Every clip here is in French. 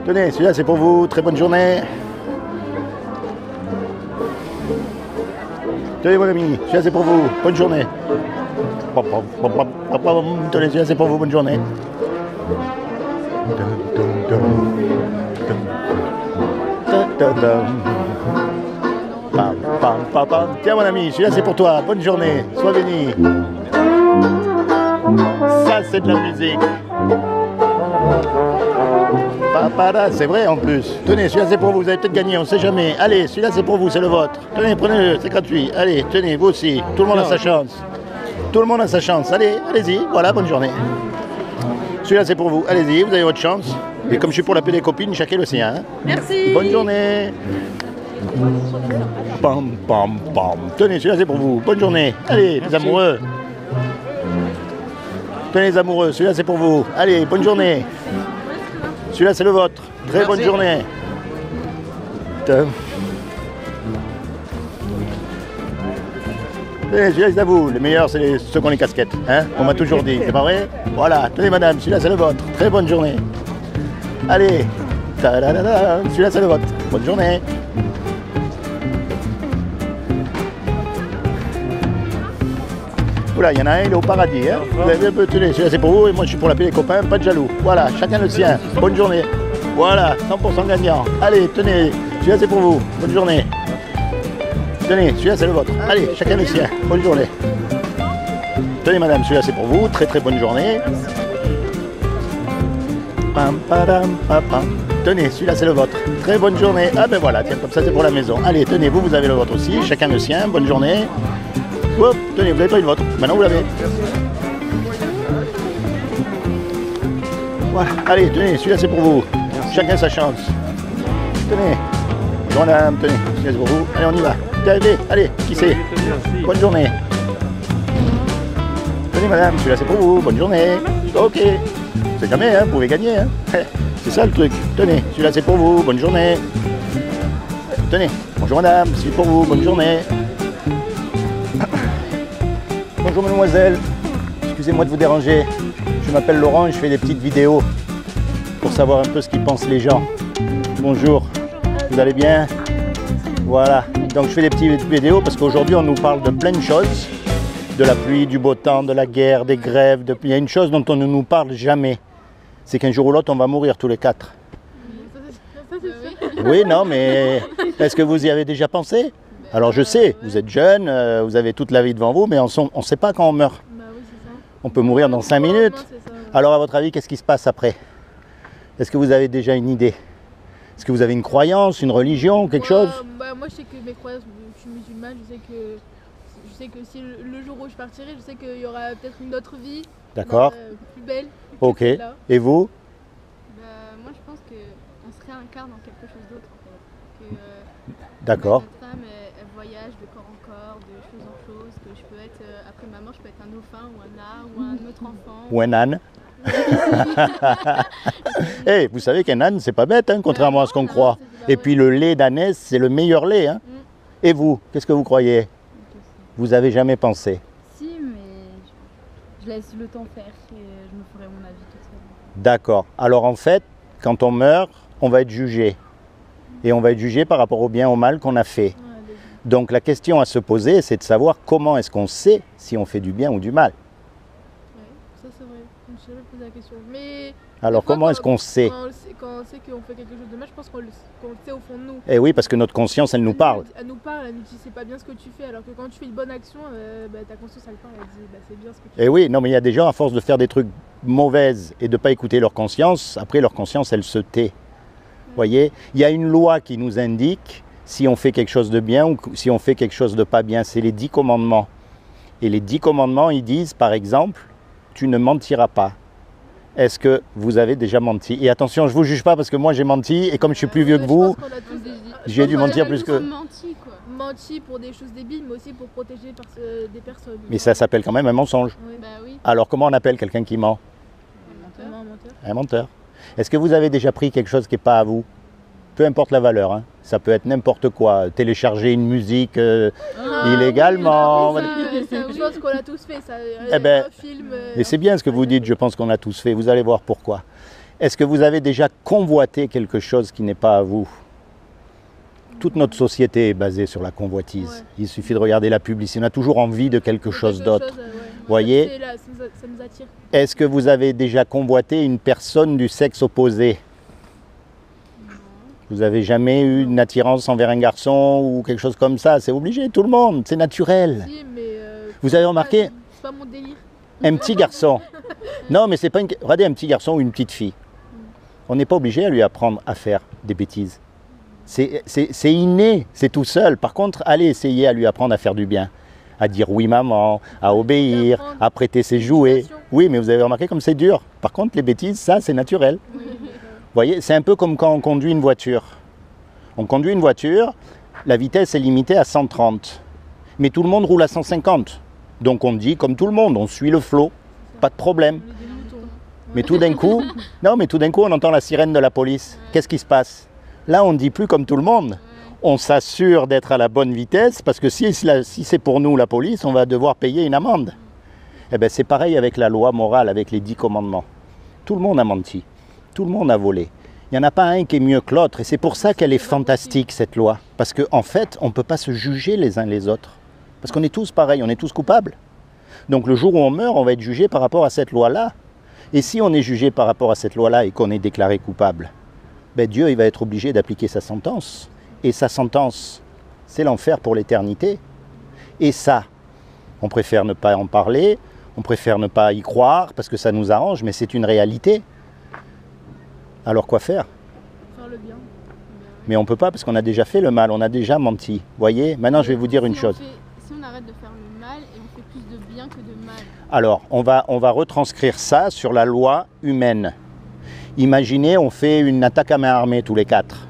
Tenez, celui-là c'est pour vous, très bonne journée. Tenez mon ami, celui-là c'est pour vous, bonne journée. Tenez, celui-là c'est pour vous, bonne journée. Tiens mon ami, celui-là c'est pour toi, bonne journée, sois béni. Ça c'est de la musique. C'est vrai en plus. Tenez, celui-là c'est pour vous, vous avez peut-être gagné, on ne sait jamais. Allez, celui-là c'est pour vous, c'est le vôtre. Tenez, prenez-le, c'est gratuit. Allez, tenez, vous aussi. Tout le monde a sa chance. Tout le monde a sa chance. Allez, allez-y, voilà, bonne journée. Celui-là c'est pour vous, allez-y, vous avez votre chance. Et comme je suis pour l'appeler des copines, chacun le sien. Hein. Merci. Bonne journée. Pam, pam, pam. Tenez, celui-là c'est pour vous, bonne journée. Allez, les amoureux. Tenez les amoureux, celui-là c'est pour vous. Allez, bonne journée. Celui-là c'est le vôtre. Très bonne journée. Celui-là c'est à vous. Les meilleurs c'est ceux qui ont les casquettes. Hein, on m'a toujours dit, c'est pas vrai? Voilà, tenez madame, celui-là c'est le vôtre. Très bonne journée. Allez. Celui-là c'est le vôtre. Bonne journée. Oula, il y en a un, il est au paradis. Hein. Vous avez un peu tenez, celui-là c'est pour vous et moi je suis pour l'appeler les copains, pas de jaloux. Voilà, chacun le sien. Bonne journée. Voilà, 100% gagnant. Allez, tenez, celui-là c'est pour vous. Bonne journée. Tenez, celui-là c'est le vôtre. Allez, chacun le sien. Bonne journée. Tenez madame, celui-là c'est pour vous. Très très bonne journée. Pam, padam, pam, pam. Tenez, celui-là c'est le vôtre. Très bonne journée. Ah ben voilà, tiens, comme ça c'est pour la maison. Allez, tenez, vous avez le vôtre aussi. Chacun le sien. Bonne journée. Hop, tenez, vous n'avez pas eu le vôtre. Maintenant vous l'avez. Voilà, allez, tenez, celui-là c'est pour vous. Chacun sa chance. Tenez. Bonjour madame, tenez, celui-là c'est pour vous. Allez, on y va. Allez, qui c'est? Bonne journée. Tenez madame, celui-là c'est pour vous. Bonne journée. Ok. C'est jamais, hein, vous pouvez gagner. Hein. C'est ça le truc. Tenez, celui-là c'est pour vous. Bonne journée. Tenez, bonjour madame, c'est pour vous. Bonne journée. Bonjour mademoiselle, excusez-moi de vous déranger, je m'appelle Laurent et je fais des petites vidéos pour savoir un peu ce qu'ils pensent les gens. Bonjour, vous allez bien? Voilà, donc je fais des petites vidéos parce qu'aujourd'hui on nous parle de plein de choses, de la pluie, du beau temps, de la guerre, des grèves, il y a une chose dont on ne nous parle jamais, c'est qu'un jour ou l'autre on va mourir tous les quatre. Oui, non, mais est-ce que vous y avez déjà pensé? Alors je sais, vous êtes jeune, vous avez toute la vie devant vous, mais on ne sait pas quand on meurt. Bah oui, c'est ça. On peut mourir dans 5 minutes. Alors à votre avis, qu'est-ce qui se passe après? Est-ce que vous avez déjà une idée? Est-ce que vous avez une croyance, une religion, quelque chose? Moi je sais que mes croyances, je suis musulmane, je sais que si le jour où je partirai, je sais qu'il y aura peut-être une autre vie. D'accord. Plus belle. Ok. Et vous? Moi je pense qu'on se réincarne dans quelque chose d'autre en fait. D'accord. Notre âme elle voyage de corps en corps, de chose en chose, que je peux être, après ma mort, je peux être un dauphin ou un âne ou un autre enfant. Ou un âne. Hey, vous savez qu'un âne, c'est pas bête, hein, contrairement à ce qu'on croit. Et puis le lait d'ânesse, c'est le meilleur lait. Hein. Et vous, qu'est-ce que vous croyez? Vous avez jamais pensé? Si, mais je laisse le temps faire et je me ferai mon avis toute seule. D'accord. Alors en fait, quand on meurt, on va être jugé. Et on va être jugé par rapport au bien ou au mal qu'on a fait. Donc la question à se poser, c'est de savoir comment est-ce qu'on sait si on fait du bien ou du mal. Ouais, ça c'est vrai, je me suis jamais posé la question. Mais alors comment est-ce qu'on sait? Quand on sait qu'on fait quelque chose de mal, je pense qu'on le sait au fond de nous. Eh oui, parce que notre conscience, elle nous parle. Elle nous parle, elle nous dit c'est pas bien ce que tu fais, alors que quand tu fais une bonne action, ta conscience elle parle, elle dit c'est bien ce que tu fais. Eh oui, non mais il y a des gens, à force de faire des trucs mauvaises et de ne pas écouter leur conscience, après leur conscience, elle se tait. Vous voyez, il y a une loi qui nous indique si on fait quelque chose de bien ou si on fait quelque chose de pas bien, c'est les 10 commandements. Et les 10 commandements, ils disent, par exemple, tu ne mentiras pas. Est-ce que vous avez déjà menti? Et attention, je ne vous juge pas parce que moi j'ai menti et comme je suis plus vieux que vous, j'ai dû mentir plus que... Menti pour des choses débiles, mais aussi pour protéger des personnes. Mais ça s'appelle quand même un mensonge. Oui. Bah oui. Alors comment on appelle quelqu'un qui ment? Un menteur. Un menteur. Est-ce que vous avez déjà pris quelque chose qui n'est pas à vous? Peu importe la valeur, hein. Ça peut être n'importe quoi. Télécharger une musique illégalement. Je pense qu'on l'a tous fait, ça. Eh ben, un film. Et c'est bien ce que vous dites, je pense qu'on a tous fait. Vous allez voir pourquoi. Est-ce que vous avez déjà convoité quelque chose qui n'est pas à vous? Toute notre société est basée sur la convoitise. Ouais. Il suffit de regarder la publicité. On a toujours envie de quelque chose d'autre. Voyez? Ça nous attire. Est-ce que vous avez déjà convoité une personne du sexe opposé? Vous n'avez jamais eu une attirance envers un garçon ou quelque chose comme ça? C'est obligé, tout le monde, c'est naturel. Si, mais Vous avez remarqué c'est pas mon délire. un petit garçon? Non, mais c'est pas une... Regardez un petit garçon ou une petite fille. On n'est pas obligé à lui apprendre à faire des bêtises. C'est inné, c'est tout seul. Par contre, allez essayer à lui apprendre à faire du bien. À dire oui maman, à obéir, à prêter ses jouets. Oui, mais vous avez remarqué comme c'est dur. Par contre, les bêtises, ça, c'est naturel. Vous voyez, c'est un peu comme quand on conduit une voiture. On conduit une voiture, la vitesse est limitée à 130. Mais tout le monde roule à 150. Donc on dit comme tout le monde, on suit le flot, pas de problème. On est des moutons. Mais tout d'un coup, non, mais tout d'un coup, on entend la sirène de la police. Qu'est-ce qui se passe? Là, on ne dit plus comme tout le monde. On s'assure d'être à la bonne vitesse parce que si c'est pour nous la police, on va devoir payer une amende. Eh bien, c'est pareil avec la loi morale, avec les 10 commandements. Tout le monde a menti. Tout le monde a volé. Il n'y en a pas un qui est mieux que l'autre. Et c'est pour ça qu'elle est fantastique, cette loi. Parce qu'en fait, on ne peut pas se juger les uns les autres. Parce qu'on est tous pareils, on est tous coupables. Donc le jour où on meurt, on va être jugé par rapport à cette loi-là. Et si on est jugé par rapport à cette loi-là et qu'on est déclaré coupable, ben Dieu il va être obligé d'appliquer sa sentence. Et sa sentence, c'est l'enfer pour l'éternité. Et ça, on préfère ne pas en parler, on préfère ne pas y croire parce que ça nous arrange, mais c'est une réalité. Alors quoi faire? Faire le bien. Mais on ne peut pas parce qu'on a déjà fait le mal, on a déjà menti. Voyez, maintenant je vais vous dire une chose. Si on arrête de faire le mal et on fait plus de bien que de mal. Alors, on va retranscrire ça sur la loi humaine. Imaginez, on fait une attaque à main armée tous les 4.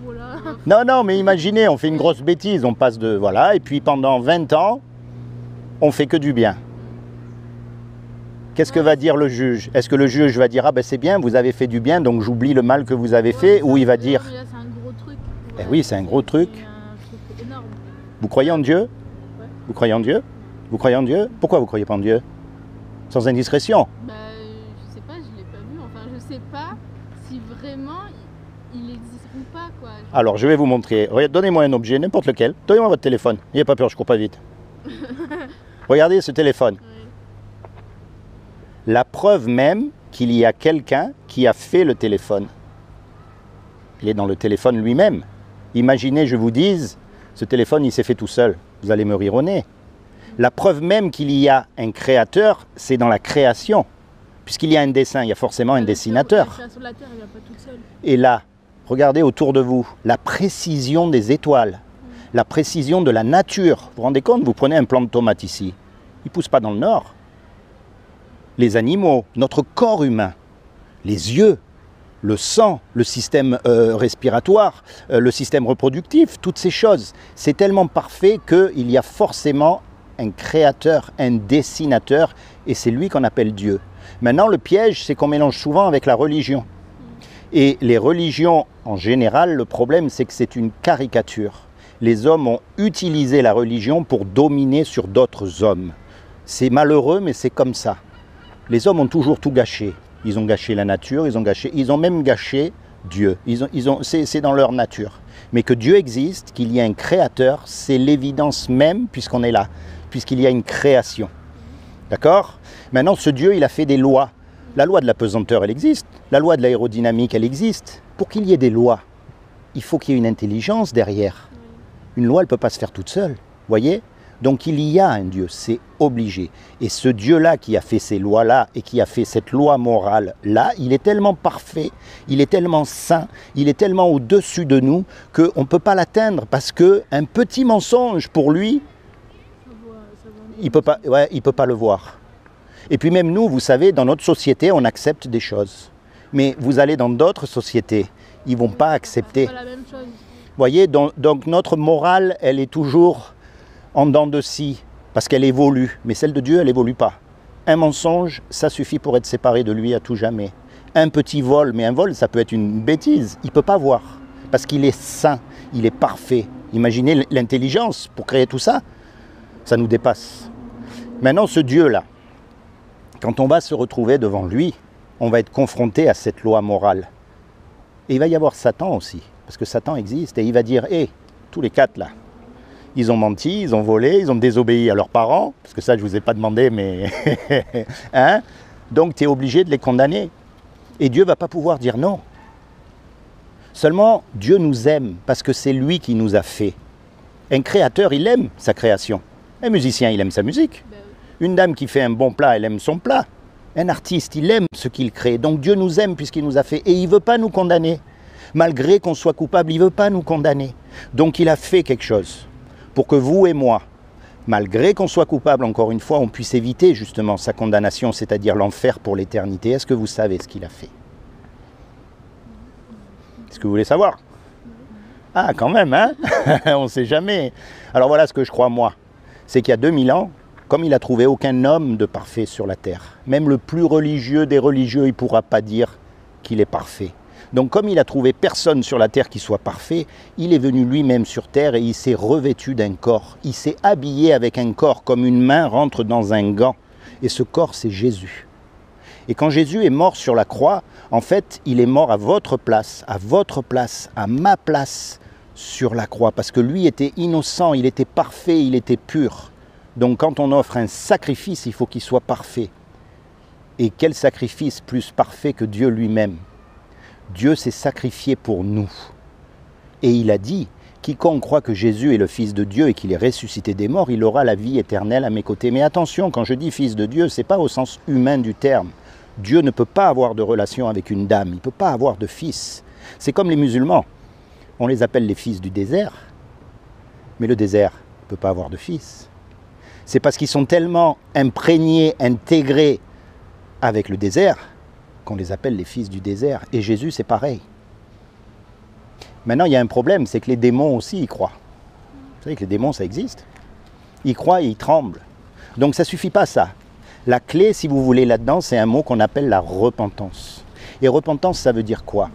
Voilà. Non, mais imaginez, on fait une grosse bêtise, on passe de... Voilà, et puis pendant 20 ans, on fait que du bien. Qu'est-ce que va dire le juge? Est-ce que le juge va dire « Ah ben c'est bien, vous avez fait du bien, donc j'oublie le mal que vous avez fait » ou il va dire Là, c'est un gros truc. Eh oui, c'est un gros truc. C'est un truc énorme. « Vous croyez en Dieu? Vous croyez en Dieu? Vous croyez en Dieu? Pourquoi vous ne croyez pas en Dieu? Sans indiscrétion. » Bah, je sais pas, je l'ai pas vu. Enfin, je sais pas si vraiment il existe ou pas, quoi. Alors, je vais vous montrer. Donnez-moi un objet, n'importe lequel. Donnez-moi votre téléphone. N'ayez pas peur, je cours pas vite. Regardez ce téléphone. Ouais. La preuve même qu'il y a quelqu'un qui a fait le téléphone. Il est dans le téléphone lui-même. Imaginez, je vous dise, ce téléphone, il s'est fait tout seul. Vous allez me rire au nez. La preuve même qu'il y a un créateur, c'est dans la création. Puisqu'il y a un dessin, il y a forcément un dessinateur. La création de la Terre, elle vient pas toute seule. Et là, regardez autour de vous, la précision des étoiles, la précision de la nature. Vous vous rendez compte, vous prenez un plant de tomate ici, il ne pousse pas dans le nord. Les animaux, notre corps humain, les yeux, le sang, le système respiratoire, le système reproductif, toutes ces choses, c'est tellement parfait qu'il y a forcément un créateur, un dessinateur, et c'est lui qu'on appelle Dieu. Maintenant, le piège, c'est qu'on mélange souvent avec la religion. Et les religions, en général, le problème, c'est que c'est une caricature. Les hommes ont utilisé la religion pour dominer sur d'autres hommes. C'est malheureux, mais c'est comme ça. Les hommes ont toujours tout gâché. Ils ont gâché la nature, ils ont même gâché Dieu. C'est dans leur nature. Mais que Dieu existe, qu'il y a un créateur, c'est l'évidence même, puisqu'on est là, puisqu'il y a une création. D'accord? Maintenant, ce Dieu, il a fait des lois. La loi de la pesanteur, elle existe. La loi de l'aérodynamique, elle existe. Pour qu'il y ait des lois, il faut qu'il y ait une intelligence derrière. Une loi, elle ne peut pas se faire toute seule. Voyez? Donc il y a un Dieu, c'est obligé. Et ce Dieu-là qui a fait ces lois-là et qui a fait cette loi morale-là, il est tellement parfait, il est tellement saint, il est tellement au-dessus de nous qu'on ne peut pas l'atteindre parce qu'un petit mensonge pour lui, il ne peut pas le voir. Et puis même nous, vous savez, dans notre société, on accepte des choses. Mais vous allez dans d'autres sociétés, ils ne vont pas accepter. C'est pas la même chose. Voyez, donc notre morale, elle est toujours en dents de scie, parce qu'elle évolue. Mais celle de Dieu, elle n'évolue pas. Un mensonge, ça suffit pour être séparé de lui à tout jamais. Un petit vol, mais un vol, ça peut être une bêtise. Il ne peut pas voir, parce qu'il est saint, il est parfait. Imaginez l'intelligence pour créer tout ça. Ça nous dépasse. Maintenant, ce Dieu-là, quand on va se retrouver devant lui, on va être confronté à cette loi morale. Et il va y avoir Satan aussi, parce que Satan existe, et il va dire, hé, tous les quatre là, ils ont menti, ils ont volé, ils ont désobéi à leurs parents, parce que ça je ne vous ai pas demandé, mais... hein? Donc tu es obligé de les condamner. Et Dieu ne va pas pouvoir dire non. Seulement, Dieu nous aime, parce que c'est lui qui nous a fait. Un créateur, il aime sa création. Un musicien, il aime sa musique. Une dame qui fait un bon plat, elle aime son plat. Un artiste, il aime ce qu'il crée. Donc Dieu nous aime puisqu'il nous a fait. Et il ne veut pas nous condamner. Malgré qu'on soit coupable, il ne veut pas nous condamner. Donc il a fait quelque chose pour que vous et moi, malgré qu'on soit coupable, encore une fois, on puisse éviter justement sa condamnation, c'est-à-dire l'enfer pour l'éternité. Est-ce que vous savez ce qu'il a fait? Est-ce que vous voulez savoir? Ah, quand même, hein? On ne sait jamais. Alors voilà ce que je crois, moi. C'est qu'il y a 2000 ans, comme il n'a trouvé aucun homme de parfait sur la terre, même le plus religieux des religieux, il ne pourra pas dire qu'il est parfait. Donc comme il a trouvé personne sur la terre qui soit parfait, il est venu lui-même sur terre et il s'est revêtu d'un corps. Il s'est habillé avec un corps comme une main rentre dans un gant. Et ce corps, c'est Jésus. Et quand Jésus est mort sur la croix, en fait, il est mort à votre place, à ma place sur la croix. Parce que lui était innocent, il était parfait, il était pur. Donc quand on offre un sacrifice, il faut qu'il soit parfait. Et quel sacrifice plus parfait que Dieu lui-même? Dieu s'est sacrifié pour nous. Et il a dit, quiconque croit que Jésus est le Fils de Dieu et qu'il est ressuscité des morts, il aura la vie éternelle à mes côtés. Mais attention, quand je dis Fils de Dieu, ce n'est pas au sens humain du terme. Dieu ne peut pas avoir de relation avec une dame, il ne peut pas avoir de fils. C'est comme les musulmans. On les appelle les fils du désert, mais le désert ne peut pas avoir de fils. C'est parce qu'ils sont tellement imprégnés, intégrés avec le désert, qu'on les appelle les fils du désert. Et Jésus, c'est pareil. Maintenant, il y a un problème, c'est que les démons aussi y croient. Vous savez que les démons, ça existe. Ils croient et ils tremblent. Donc ça ne suffit pas ça. La clé, si vous voulez, là-dedans, c'est un mot qu'on appelle la repentance. Et repentance, ça veut dire quoi?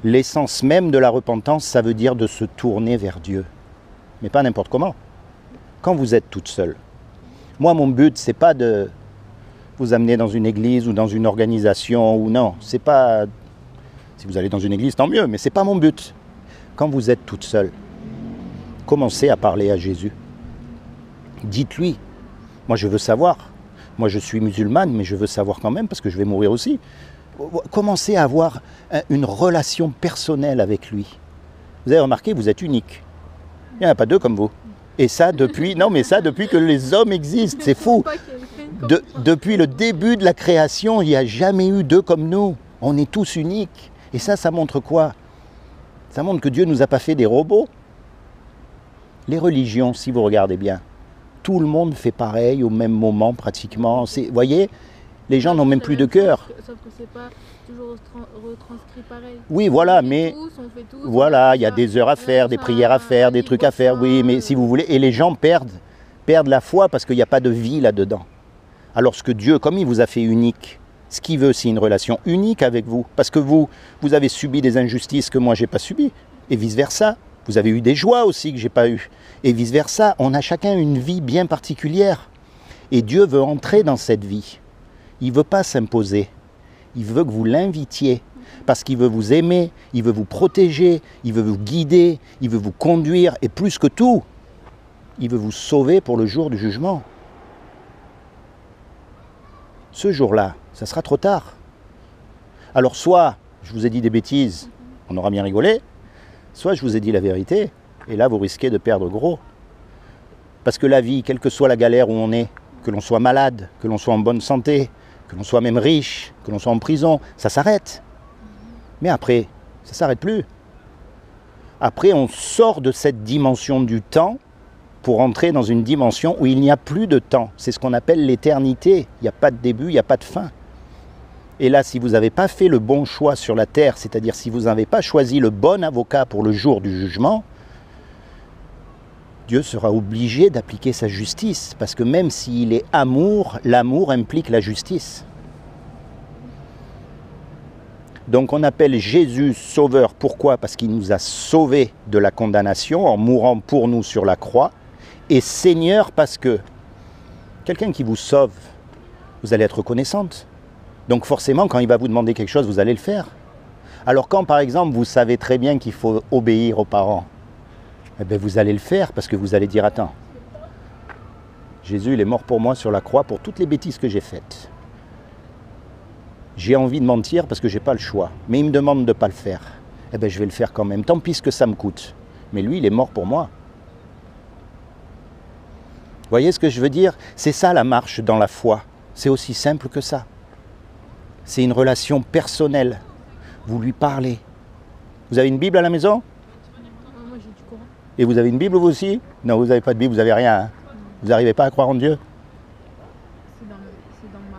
L'essence même de la repentance, ça veut dire de se tourner vers Dieu. Mais pas n'importe comment. Quand vous êtes toute seule. Moi, mon but, c'est pas de vous amener dans une église ou dans une organisation ou non. C'est pas... Si vous allez dans une église, tant mieux, mais c'est pas mon but. Quand vous êtes toute seule, commencez à parler à Jésus. Dites-lui, moi je veux savoir. Moi je suis musulmane, mais je veux savoir quand même parce que je vais mourir aussi. Commencez à avoir une relation personnelle avec lui. Vous avez remarqué, vous êtes unique. Il n'y en a pas deux comme vous. Et ça depuis... Non mais ça depuis que les hommes existent, c'est fou. Depuis le début de la création, il n'y a jamais eu deux comme nous. On est tous uniques. Et ça montre quoi? Ça montre que Dieu ne nous a pas fait des robots. Les religions, si vous regardez bien, tout le monde fait pareil au même moment pratiquement. Vous voyez, les gens n'ont même plus de cœur. Sauf que c'est pas toujours retranscrit pareil. Oui, voilà, mais on fait tous, voilà, il y a des heures à faire, des prières à faire, des trucs à faire. Oui, mais si vous voulez, et les gens perdent la foi parce qu'il n'y a pas de vie là-dedans. Alors que Dieu, comme il vous a fait unique, ce qu'il veut, c'est une relation unique avec vous. Parce que vous avez subi des injustices que moi, je n'ai pas subies. Et vice-versa. Vous avez eu des joies aussi que je n'ai pas eues. Et vice-versa. On a chacun une vie bien particulière. Et Dieu veut entrer dans cette vie. Il ne veut pas s'imposer. Il veut que vous l'invitiez. Parce qu'il veut vous aimer, il veut vous protéger, il veut vous guider, il veut vous conduire. Et plus que tout, il veut vous sauver pour le jour du jugement. Ce jour-là, ça sera trop tard. Alors soit, je vous ai dit des bêtises, on aura bien rigolé, soit je vous ai dit la vérité, et là vous risquez de perdre gros. Parce que la vie, quelle que soit la galère où on est, que l'on soit malade, que l'on soit en bonne santé, que l'on soit même riche, que l'on soit en prison, ça s'arrête. Mais après, ça ne s'arrête plus. Après, on sort de cette dimension du temps pour entrer dans une dimension où il n'y a plus de temps. C'est ce qu'on appelle l'éternité. Il n'y a pas de début, il n'y a pas de fin. Et là, si vous n'avez pas fait le bon choix sur la terre, c'est-à-dire si vous n'avez pas choisi le bon avocat pour le jour du jugement, Dieu sera obligé d'appliquer sa justice. Parce que même s'il est amour, l'amour implique la justice. Donc on appelle Jésus sauveur. Pourquoi? Parce qu'il nous a sauvés de la condamnation en mourant pour nous sur la croix. Et Seigneur parce que quelqu'un qui vous sauve, vous allez être reconnaissante. Donc forcément, quand il va vous demander quelque chose, vous allez le faire. Alors quand, par exemple, vous savez très bien qu'il faut obéir aux parents, eh bien, vous allez le faire parce que vous allez dire, attends, Jésus, il est mort pour moi sur la croix pour toutes les bêtises que j'ai faites. J'ai envie de mentir parce que je n'ai pas le choix. Mais il me demande de ne pas le faire. Eh bien, je vais le faire quand même. Tant pis ce que ça me coûte. Mais lui, il est mort pour moi. Vous voyez ce que je veux dire? C'est ça la marche dans la foi. C'est aussi simple que ça. C'est une relation personnelle. Vous lui parlez. Vous avez une Bible à la maison? Moi j'ai du Coran. Et vous avez une Bible vous aussi? Non, vous n'avez pas de Bible, vous n'avez rien. Hein? Vous n'arrivez pas à croire en Dieu? C'est dans ma...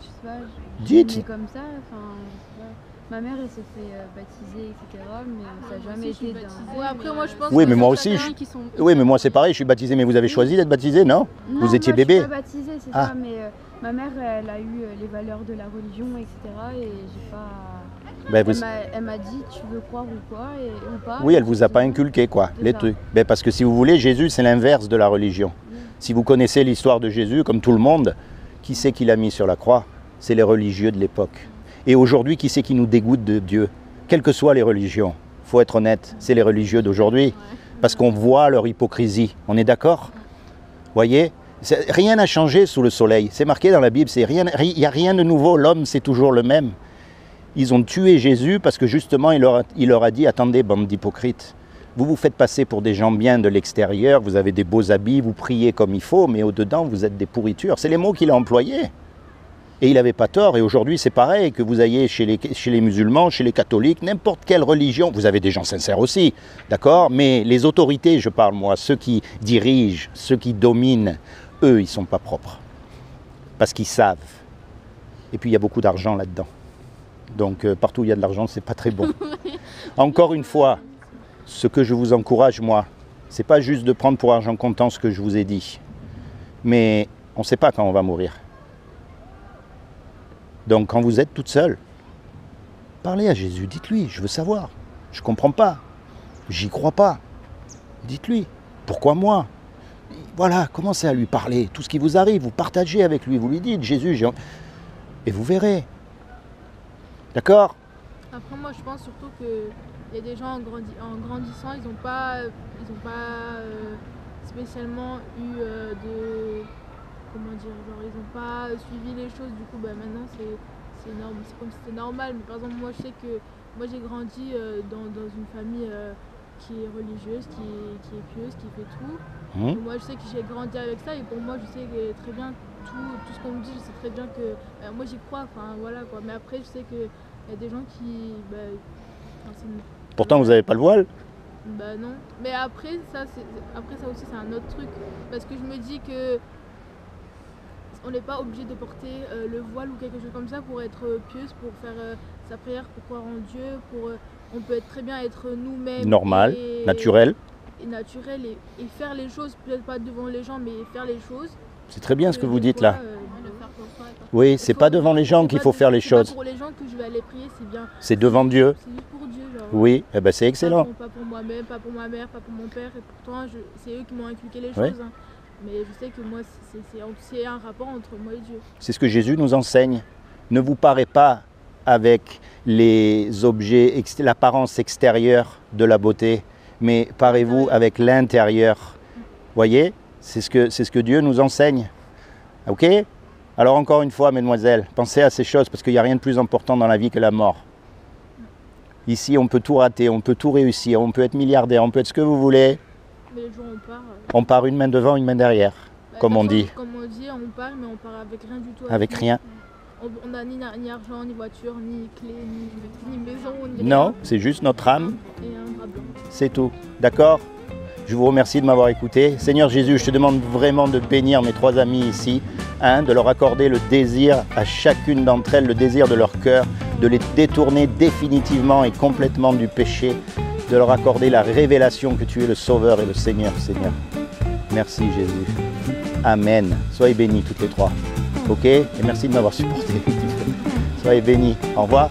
Je sais pas, Dites. je suis née comme ça, enfin, je sais pas. Ma mère elle s'est fait baptiser, etc. Mais ça n'a jamais été dans... Ouais, après moi je pense Oui, que mais moi certains aussi, qui sont... Oui, mais moi c'est pareil, je suis baptisé. Mais vous avez choisi d'être baptisé, non? Non, Vous étiez moi, bébé? Je suis pas baptisée, c'est Ah. ça, mais ma mère elle a eu les valeurs de la religion, etc. Et j'ai pas... Ben, vous- Elle m'a dit tu veux croire ou quoi ou pas. Oui, elle vous a pas inculqué quoi, C'est les ça. trucs. Ben, parce que si vous voulez, Jésus c'est l'inverse de la religion. Si vous connaissez l'histoire de Jésus, comme tout le monde, qui c'est qui l'a mis sur la croix? C'est les religieux de l'époque. Et aujourd'hui, qui c'est qui nous dégoûte de Dieu? Quelles que soient les religions, faut être honnête, c'est les religieux d'aujourd'hui. Parce qu'on voit leur hypocrisie. On est d'accord? Voyez? Rien n'a changé sous le soleil. C'est marqué dans la Bible, il n'y a rien de nouveau. L'homme, c'est toujours le même. Ils ont tué Jésus parce que justement, il leur a dit, attendez, bande d'hypocrites, vous vous faites passer pour des gens bien de l'extérieur, vous avez des beaux habits, vous priez comme il faut, mais au-dedans, vous êtes des pourritures. C'est les mots qu'il a employés. Et il n'avait pas tort. Et aujourd'hui, c'est pareil, que vous ayez chez les musulmans, chez les catholiques, n'importe quelle religion. Vous avez des gens sincères aussi, d'accord? Mais les autorités, je parle moi, ceux qui dirigent, ceux qui dominent, eux, ils ne sont pas propres. Parce qu'ils savent. Et puis, il y a beaucoup d'argent là-dedans. Donc, partout où il y a de l'argent, ce n'est pas très bon. Encore une fois, ce que je vous encourage, moi, ce n'est pas juste de prendre pour argent comptant ce que je vous ai dit. Mais on ne sait pas quand on va mourir. Donc, quand vous êtes toute seule, parlez à Jésus, dites-lui, je veux savoir. Je ne comprends pas. J'y crois pas. Dites-lui, pourquoi moi? Voilà, commencez à lui parler. Tout ce qui vous arrive, vous partagez avec lui. Vous lui dites, Jésus, et vous verrez. D'accord? Après moi je pense surtout que il y a des gens en grandissant, ils n'ont pas spécialement eu de... Comment dire, genre ils n'ont pas suivi les choses, du coup maintenant c'est énorme, c'est comme si c'était normal. Mais par exemple moi je sais que moi j'ai grandi dans une famille qui est religieuse, qui est pieuse, qui fait tout. Et moi je sais que j'ai grandi avec ça et pour moi je sais que très bien tout ce qu'on me dit, je sais très bien que moi j'y crois, enfin voilà quoi. Mais après je sais que il y a des gens qui... Pourtant vous n'avez pas le voile? Bah non. Mais après ça aussi c'est un autre truc. Parce que je me dis que on n'est pas obligé de porter le voile ou quelque chose comme ça pour être pieuse, pour faire sa prière, pour croire en Dieu, on peut très bien être nous-mêmes. Normal, naturel. Et naturel et faire les choses, peut-être pas devant les gens, mais faire les choses. C'est très bien ce que vous dites là. Le faire pour soi, oui, c'est pas devant les gens qu'il faut faire les choses. C'est pas pour les gens que je vais aller prier, c'est bien. C'est devant Dieu. C'est juste pour Dieu, genre. Oui, eh ben c'est excellent. Pas pour moi-même, pas pour ma mère, pas pour mon père. Et pourtant, c'est eux qui m'ont inculqué les choses. Ouais. Hein. Mais je sais que moi, c'est un rapport entre moi et Dieu. C'est ce que Jésus nous enseigne. Ne vous parez pas avec les objets, l'apparence extérieure de la beauté, mais parez-vous avec l'intérieur. Voyez, c'est ce que Dieu nous enseigne. Ok? Alors encore une fois, mesdemoiselles, pensez à ces choses parce qu'il n'y a rien de plus important dans la vie que la mort. Ici, on peut tout rater, on peut tout réussir, on peut être milliardaire, on peut être ce que vous voulez. Mais le jour où on part... On part une main devant, une main derrière, comme on dit. Comme on dit, on part, mais on part avec rien du tout. Avec rien. On n'a ni argent, ni voiture, ni clé, ni maison, ni rien. Non, c'est juste notre âme. Et un bras blanc. C'est tout. D'accord? Je vous remercie de m'avoir écouté. Seigneur Jésus, je te demande vraiment de bénir mes trois amis ici, de leur accorder le désir à chacune d'entre elles, le désir de leur cœur, de les détourner définitivement et complètement du péché, de leur accorder la révélation que tu es le Sauveur et le Seigneur, Seigneur. Merci Jésus. Amen. Soyez bénis toutes les trois. Ok? Et merci de m'avoir supporté. Soyez bénis. Au revoir.